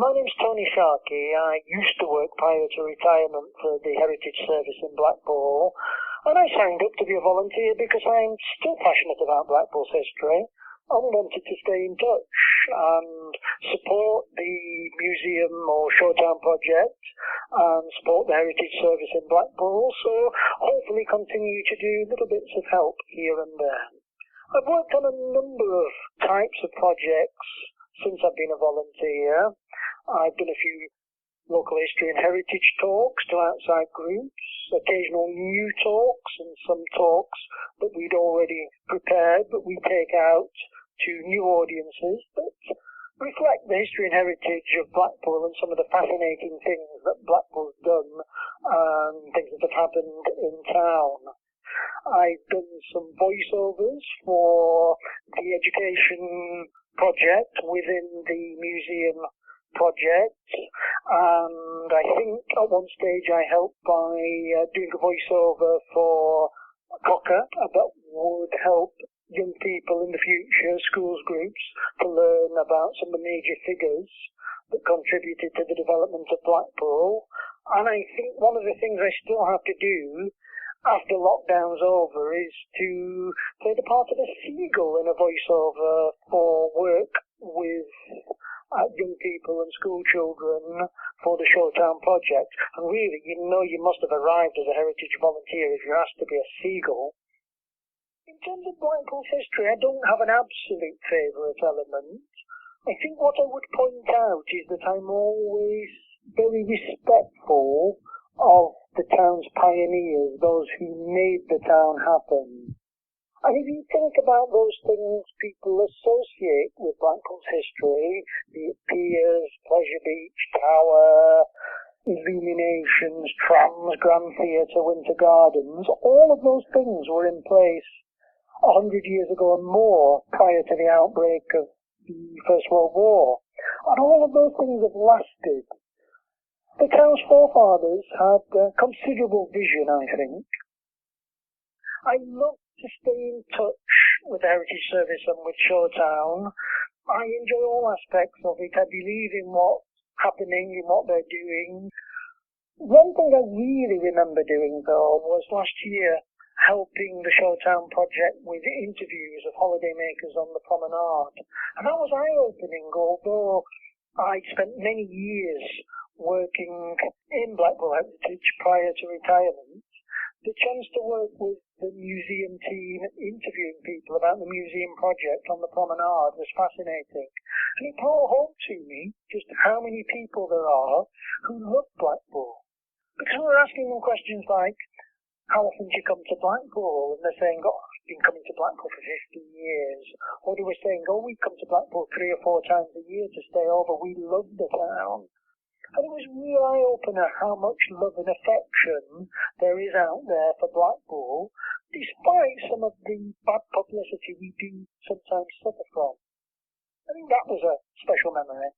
My name's Tony Sharkey. I used to work prior to retirement for the Heritage Service in Blackpool, and I signed up to be a volunteer because I'm still passionate about Blackpool's history and wanted to stay in touch and support the museum or Showtown project and support the Heritage Service in Blackpool, so hopefully continue to do little bits of help here and there. I've worked on a number of types of projects since I've been a volunteer. I've done a few local history and heritage talks to outside groups, occasional new talks and some talks that we'd already prepared but we take out to new audiences that reflect the history and heritage of Blackpool and some of the fascinating things that Blackpool's done and things that have happened in town. I've done some voiceovers for the education project within the museum project, and I think at one stage I helped by doing a voiceover for Cocker that would help young people in the future, schools groups, to learn about some of the major figures that contributed to the development of Blackpool. And I think one of the things I still have to do after lockdown's over is to play the part of a seagull in a voiceover for work with young people and school children for the Showtown project. And really, you must have arrived as a heritage volunteer if you're asked to be a seagull. In terms of Blackpool's history, I don't have an absolute favourite element. I think what I would point out is that I'm always very respectful of the town's pioneers, those who made the town happen. And if you think about those things people associate with Blackpool's history, be it piers, Pleasure Beach, Tower, illuminations, trams, Grand Theatre, Winter Gardens, all of those things were in place 100 years ago and more prior to the outbreak of the First World War. And all of those things have lasted. The town's forefathers had considerable vision, I think. I love to stay in touch with the Heritage Service and with Showtown. I enjoy all aspects of it. I believe in what's happening, in what they're doing. One thing I really remember doing, though, was last year helping the Showtown project with interviews of holidaymakers on the promenade. And that was eye-opening, although I'd spent many years working in Blackpool Heritage prior to retirement. The chance to work with the museum team interviewing people about the museum project on the promenade was fascinating. And it brought home to me just how many people there are who love Blackpool. Because we were asking them questions like, how often do you come to Blackpool? And they're saying, I've been coming to Blackpool for 15 years. Or they were saying, we come to Blackpool 3 or 4 times a year to stay over. We love the town. And it was a real eye-opener how much love and affection there is out there for Blackpool, despite some of the bad publicity we do sometimes suffer from. I think that was a special memory.